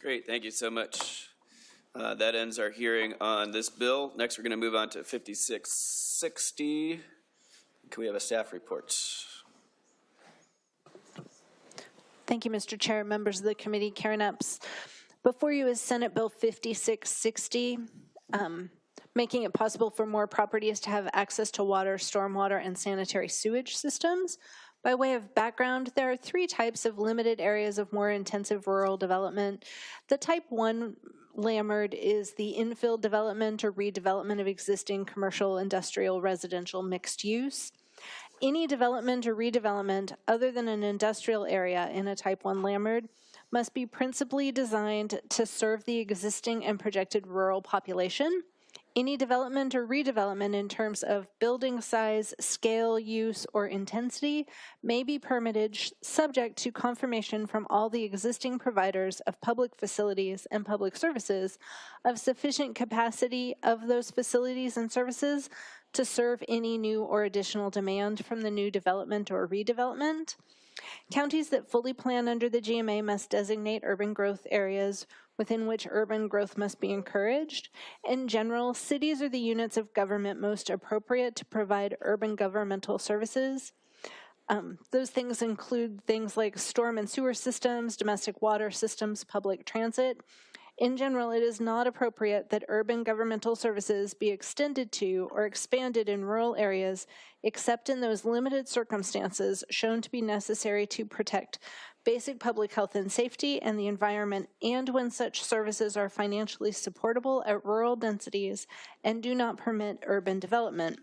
Great, thank you so much. That ends our hearing on this bill. Next, we're going to move on to 5660. Can we have a staff report? Thank you, Mr. Chair, members of the committee. Karen Epps. Before you is Senate Bill 5660, making it possible for more properties to have access to water, stormwater, and sanitary sewage systems. By way of background, there are 3 types of limited areas of more intensive rural development. The type 1 landmark is the infill development or redevelopment of existing commercial, industrial, residential, mixed use. Any development or redevelopment other than an industrial area in a type 1 landmark must be principally designed to serve the existing and projected rural population. Any development or redevelopment in terms of building size, scale, use, or intensity may be permitted subject to confirmation from all the existing providers of public facilities and public services of sufficient capacity of those facilities and services to serve any new or additional demand from the new development or redevelopment. Counties that fully plan under the GMA must designate urban growth areas within which urban growth must be encouraged. In general, cities are the units of government most appropriate to provide urban governmental services. Those things include things like storm and sewer systems, domestic water systems, public transit. In general, it is not appropriate that urban governmental services be extended to or expanded in rural areas except in those limited circumstances shown to be necessary to protect basic public health and safety and the environment, and when such services are financially supportable at rural densities and do not permit urban development.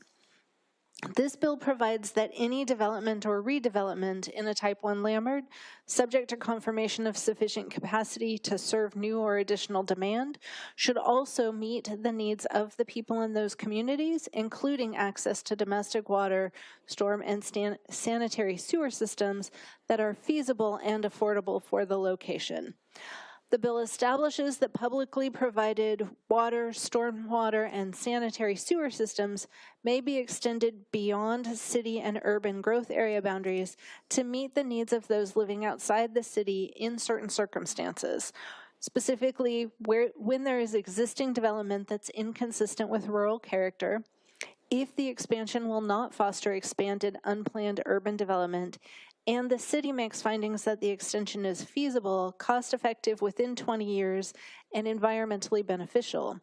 This bill provides that any development or redevelopment in a type 1 landmark, subject to confirmation of sufficient capacity to serve new or additional demand, should also meet the needs of the people in those communities, including access to domestic water, storm, and sanitary sewer systems that are feasible and affordable for the location. The bill establishes that publicly provided water, stormwater, and sanitary sewer systems may be extended beyond city and urban growth area boundaries to meet the needs of those living outside the city in certain circumstances, specifically when there is existing development that's inconsistent with rural character, if the expansion will not foster expanded unplanned urban development, and the city makes findings that the extension is feasible, cost-effective within 20 years, and environmentally beneficial.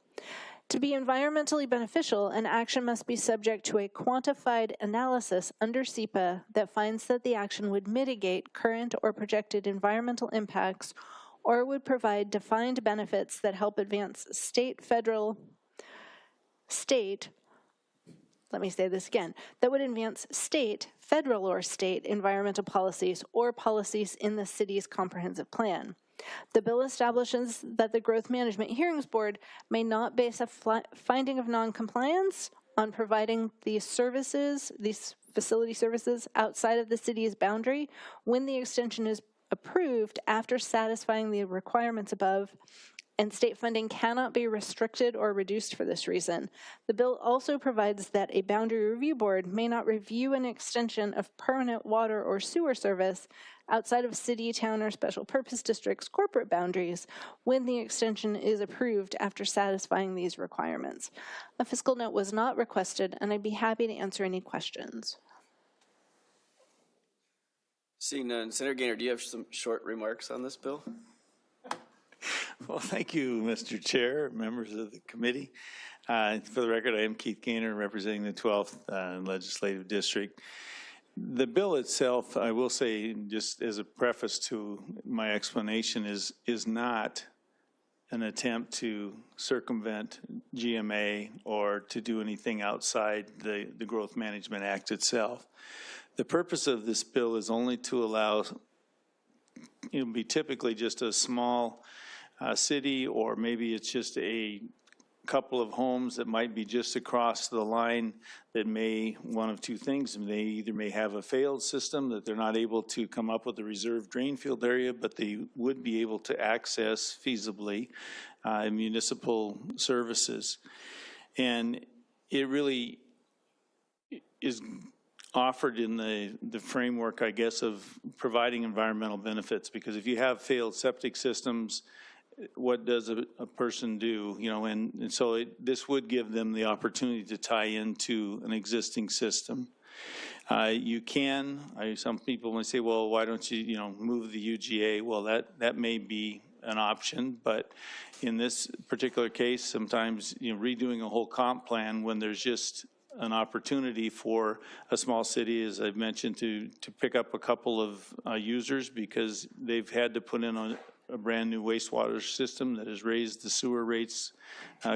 To be environmentally beneficial, an action must be subject to a quantified analysis under SEPA that finds that the action would mitigate current or projected environmental impacts or would provide defined benefits that help advance that would advance state, federal, or state environmental policies or policies in the city's comprehensive plan. The bill establishes that the Growth Management Hearings Board may not base a finding of noncompliance on providing these services, these facility services, outside of the city's boundary when the extension is approved after satisfying the requirements above, and state funding cannot be restricted or reduced for this reason. The bill also provides that a boundary review board may not review an extension of permanent water or sewer service outside of city, town, or special purpose districts' corporate boundaries when the extension is approved after satisfying these requirements. A fiscal note was not requested, and I'd be happy to answer any questions. Seeing none, Senator Gaynor, do you have some short remarks on this bill? Well, thank you, Mr. Chair, members of the committee. For the record, I am Keith Gaynor, representing the 12th Legislative District. The bill itself, I will say, just as a preface to my explanation, is not an attempt to circumvent GMA or to do anything outside the Growth Management Act itself. The purpose of this bill is only to allow, it will be typically just a small city, or maybe it's just a couple of homes that might be just across the line that may, one of two things, they either may have a failed system that they're not able to come up with a reserved drain field area, but they would be able to access feasibly municipal services. And it really is offered in the framework, I guess, of providing environmental benefits, because if you have failed septic systems, what does a person do, you know, and so this would give them the opportunity to tie into an existing system. You can, some people might say, well, why don't you, you know, move the UGA? Well, that may be an option, but in this particular case, sometimes, you know, redoing a whole comp plan when there's just an opportunity for a small city, as I've mentioned, to pick up a couple of users because they've had to put in a brand new wastewater system that has raised the sewer rates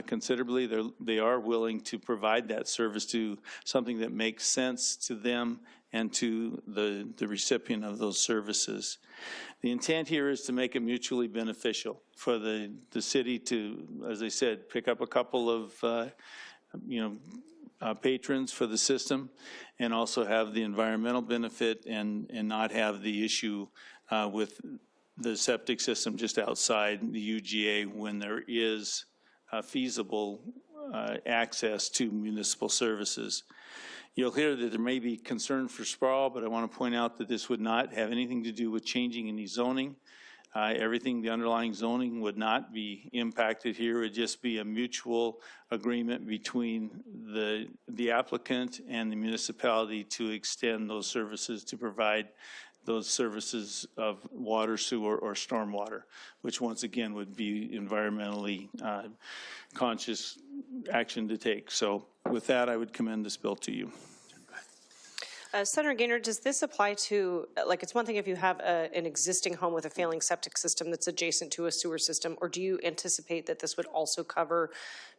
considerably. They are willing to provide that service to something that makes sense to them and to the recipient of those services. The intent here is to make it mutually beneficial for the city to, as I said, pick up a couple of, patrons for the system and also have the environmental benefit and not have the issue with the septic system just outside the UGA when there is feasible access to municipal services. You'll hear that there may be concern for sprawl, but I want to point out that this would not have anything to do with changing any zoning. Everything, the underlying zoning would not be impacted here. It would just be a mutual agreement between the applicant and the municipality to extend those services, to provide those services of water, sewer, or stormwater, which once again would be environmentally conscious action to take. So with that, I would commend this bill to you. Senator Gaynor, does this apply to, like, it's one thing if you have an existing home with a failing septic system that's adjacent to a sewer system, or do you anticipate that this would also cover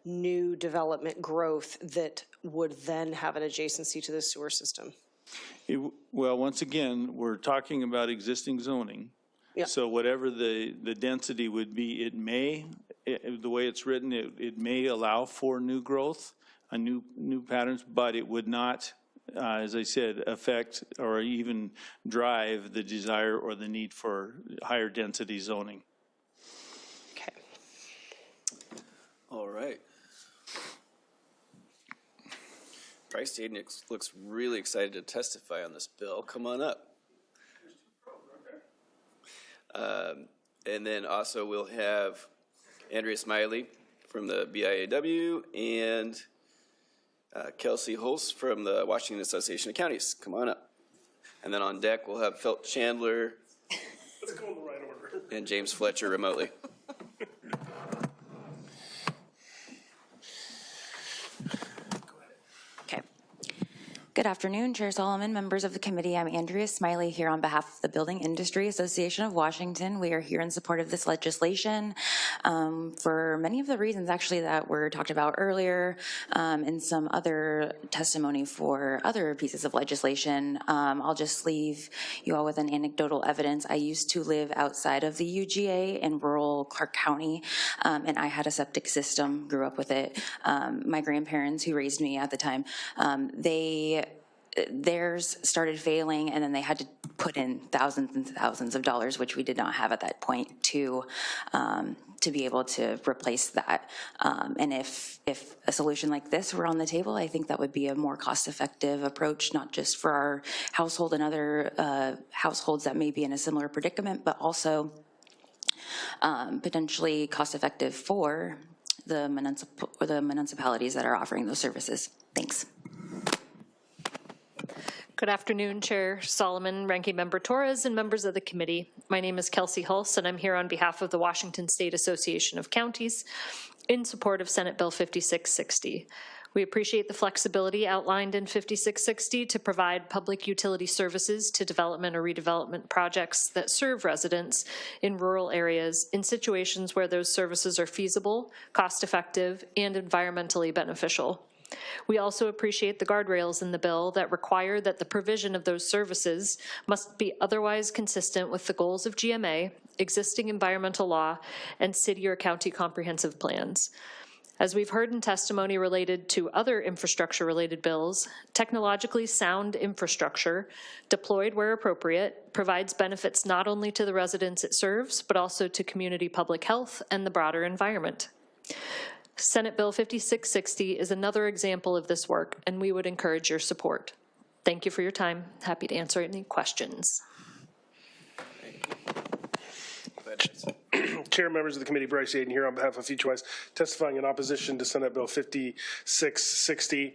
new development growth that would then have an adjacency to the sewer system? Well, once again, we're talking about existing zoning. Yeah. So whatever the density would be, it may, the way it's written, it may allow for new growth, new patterns, but it would not, as I said, affect or even drive the desire or the need for higher density zoning. Okay. All right. Bryce Daden looks really excited to testify on this bill. Come on up. And then also we'll have Andrea Smiley from the BIAW and Kelsey Hulse from the Washington Association of Counties. Come on up. And then on deck, we'll have Phil Chandler. Let's go in the right order. And James Fletcher remotely. Okay. Good afternoon, Chair Solomon, members of the committee. I'm Andrea Smiley here on behalf of the Building Industry Association of Washington. We are here in support of this legislation for many of the reasons actually that were talked about earlier and some other testimony for other pieces of legislation. I'll just leave you all with an anecdotal evidence. I used to live outside of the UGA in rural Clark County, and I had a septic system, grew up with it. My grandparents who raised me at the time, theirs started failing, and then they had to put in thousands and thousands of dollars, which we did not have at that point, to be able to replace that. And if a solution like this were on the table, I think that would be a more cost-effective approach, not just for our household and other households that may be in a similar predicament, but also potentially cost-effective for the municipalities that are offering those services. Thanks. Good afternoon, Chair Solomon, Ranking Member Torres, and members of the committee. My name is Kelsey Hulse, and I'm here on behalf of the Washington State Association of Counties in support of Senate Bill 5660. We appreciate the flexibility outlined in 5660 to provide public utility services to development or redevelopment projects that serve residents in rural areas in situations where those services are feasible, cost-effective, and environmentally beneficial. We also appreciate the guardrails in the bill that require that the provision of those services must be otherwise consistent with the goals of GMA, existing environmental law, and city or county comprehensive plans. As we've heard in testimony related to other infrastructure-related bills, technologically sound infrastructure, deployed where appropriate, provides benefits not only to the residents it serves, but also to community public health and the broader environment. Senate Bill 5660 is another example of this work, and we would encourage your support. Thank you for your time. Happy to answer any questions. If I Chair, members of the committee, Bryce Aden here on behalf of Future Wise, testifying in opposition to Senate Bill 5660.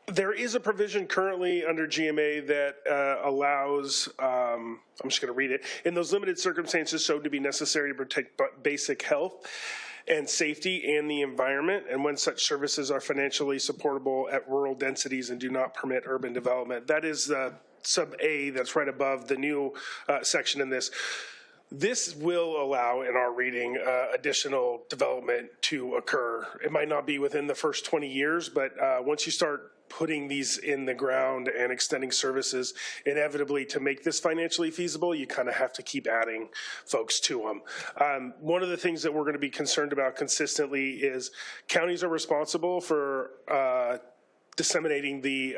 There is a provision currently under GMA that allows, I'm just going to read it, in those limited circumstances shown to be necessary to protect basic health and safety and the environment, and when such services are financially supportable at rural densities and do not permit urban development. That is sub A that's right above the new section in this. This will allow, in our reading, additional development to occur. It might not be within the first 20 years, but once you start putting these in the ground and extending services, inevitably to make this financially feasible, you kind of have to keep adding folks to them. One of the things that we're going to be concerned about consistently is counties are responsible for disseminating the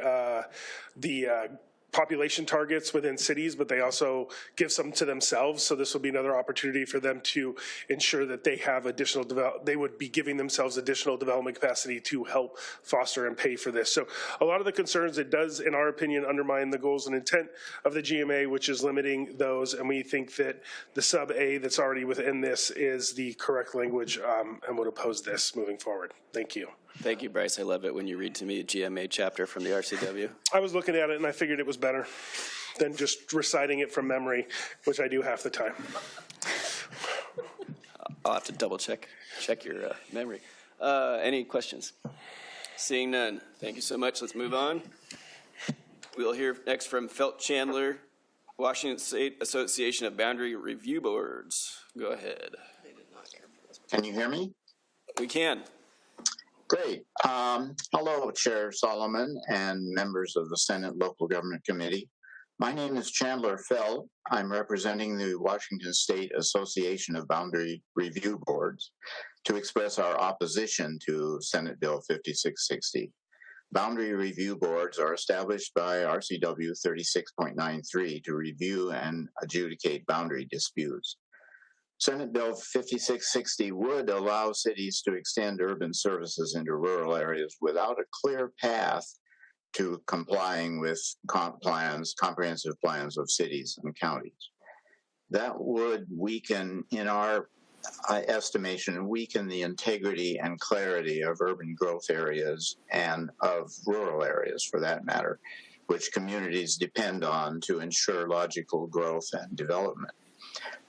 population targets within cities, but they also give some to themselves. So this will be another opportunity for them to ensure that they have additional they would be giving themselves additional development capacity to help foster and pay for this. So a lot of the concerns, it does, in our opinion, undermine the goals and intent of the GMA, which is limiting those. And we think that the sub A that's already within this is the correct language, and would oppose this moving forward. Thank you. Thank you, Bryce. I love it when you read to me a GMA chapter from the RCW. I was looking at it and I figured it was better than just reciting it from memory, which I do half the time. I'll have to double check your memory. Any questions? Seeing none. Thank you so much. Let's move on. We'll hear next from Felt Chandler, Washington State Association of Boundary Review Boards. Go ahead. Can you hear me? We can. Great. Hello, Chair Solomon and members of the Senate Local Government Committee. My name is Chandler Felt. I'm representing the Washington State Association of Boundary Review Boards to express our opposition to Senate Bill 5660. Boundary review boards are established by RCW 36.93 to review and adjudicate boundary disputes. Senate Bill 5660 would allow cities to extend urban services into rural areas without a clear path to complying with comprehensive plans of cities and counties. That would weaken, in our estimation, weaken the integrity and clarity of urban growth areas and of rural areas, for that matter, which communities depend on to ensure logical growth and development.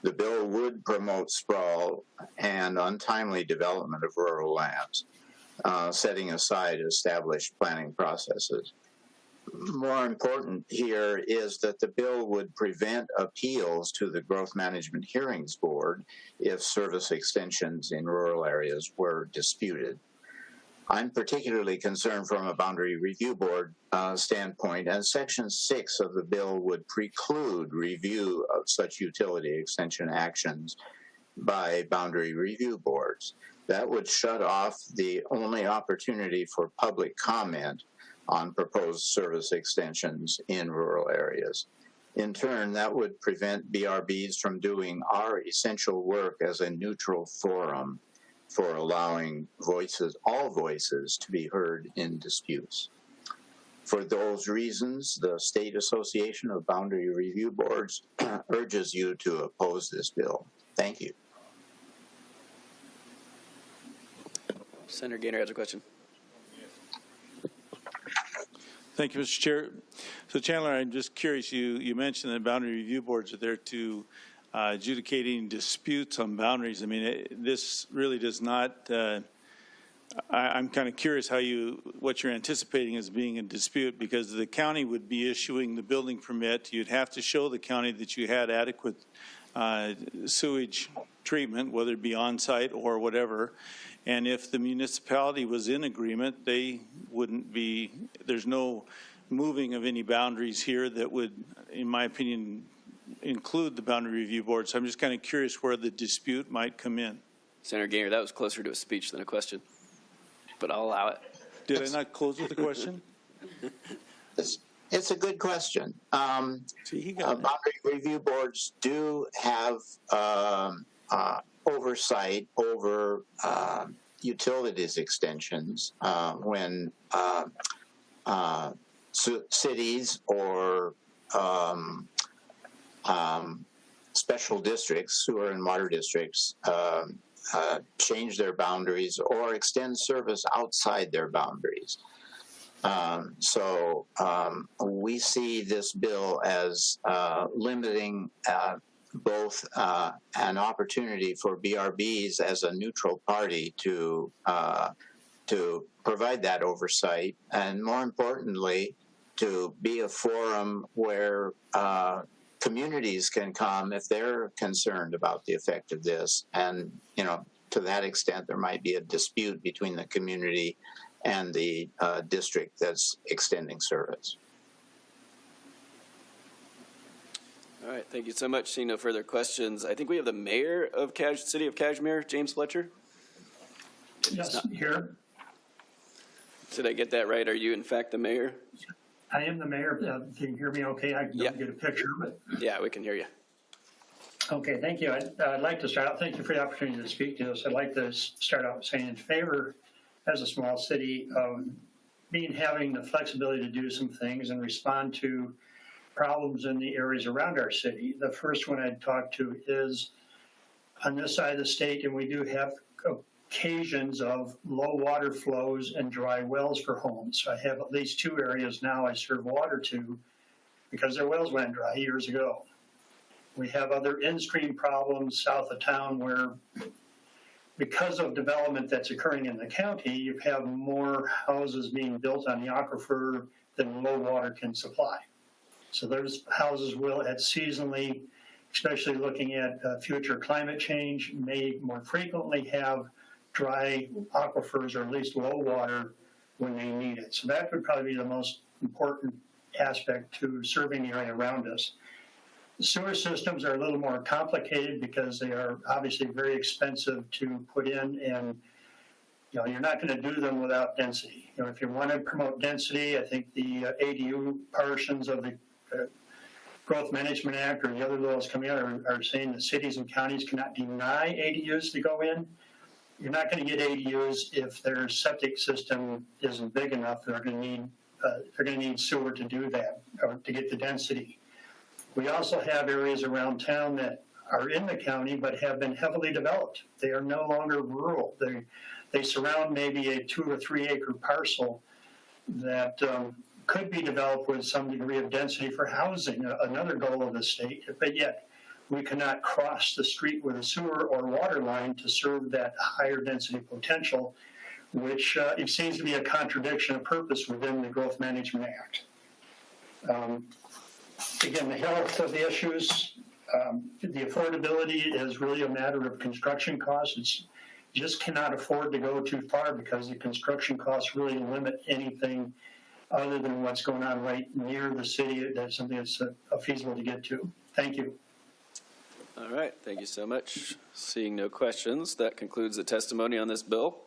The bill would promote sprawl and untimely development of rural lands, setting aside established planning processes. More important here is that the bill would prevent appeals to the Growth Management Hearings Board if service extensions in rural areas were disputed. I'm particularly concerned from a Boundary Review Board standpoint, and Section 6 of the bill would preclude review of such utility extension actions by Boundary Review Boards. That would shut off the only opportunity for public comment on proposed service extensions in rural areas. In turn, that would prevent BRBs from doing our essential work as a neutral forum for allowing all voices to be heard in disputes. For those reasons, the State Association of Boundary Review Boards urges you to oppose this bill. Thank you. Senator Gaynor has a question. Thank you, Mr. Chair. So, Chandler, I'm just curious, you mentioned that boundary review boards are there to adjudicating disputes on boundaries. I mean, this really does not, I'm kind of curious what you're anticipating as being a dispute, because the county would be issuing the building permit. You'd have to show the county that you had adequate sewage treatment, whether it be on-site or whatever. And if the municipality was in agreement, they wouldn't be, there's no moving of any boundaries here that would, in my opinion, include the boundary review board. So I'm just kind of curious where the dispute might come in. Senator Gaynor, that was closer to a speech than a question, but I'll allow it. Did I not close with the question? It's a good question. Boundary review boards do have oversight over utilities extensions when cities or special districts, sewer and water districts, change their boundaries or extend service outside their boundaries. So we see this bill as limiting both an opportunity for BRBs as a neutral party to provide that oversight, and more importantly, to be a forum where communities can come if they're concerned about the effect of this. And, you know, to that extent, there might be a dispute between the community and the district that's extending service. All right, thank you so much. Seeing no further questions, I think we have the mayor of City of Cashmere, James Fletcher. Yes, here. Did I get that right? Are you in fact the mayor? I am the mayor. Can you hear me okay? I can get a picture, but. Yeah, we can hear you. Okay, thank you. I'd like to start out, thank you for the opportunity to speak to this. I'd like to start out saying in favor, as a small city, of having the flexibility to do some things and respond to problems in the areas around our city. The first one I'd talk to is on this side of the state, and we do have occasions of low water flows and dry wells for homes. I have at least 2 areas now I serve water to because their wells went dry years ago. We have other in-stream problems south of town where, because of development that's occurring in the county, you have more houses being built on the aquifer than low water can supply. So those houses will, at seasonally, especially looking at future climate change, may more frequently have dry aquifers or at least low water when they need it. So that would probably be the most important aspect to serving the area around us. The sewer systems are a little more complicated because they are obviously very expensive to put in, and you know, you're not going to do them without density. You know, if you want to promote density, I think the ADU portions of the Growth Management Act or the other laws coming out are saying that cities and counties cannot deny ADUs to go in. You're not going to get ADUs if their septic system isn't big enough. They're going to need sewer to do that or to get the density. We also have areas around town that are in the county but have been heavily developed. They are no longer rural. They surround maybe a 2 or 3 acre parcel that could be developed with some degree of density for housing, another goal of the state, but yet we cannot cross the street with a sewer or water line to serve that higher density potential, which it seems to be a contradiction of purpose within the Growth Management Act. Again, the health of the issues, the affordability is really a matter of construction costs. It's just cannot afford to go too far because the construction costs really limit anything other than what's going on right near the city. That's something that's feasible to get to. Thank you. All right, thank you so much. Seeing no questions, that concludes the testimony on this bill.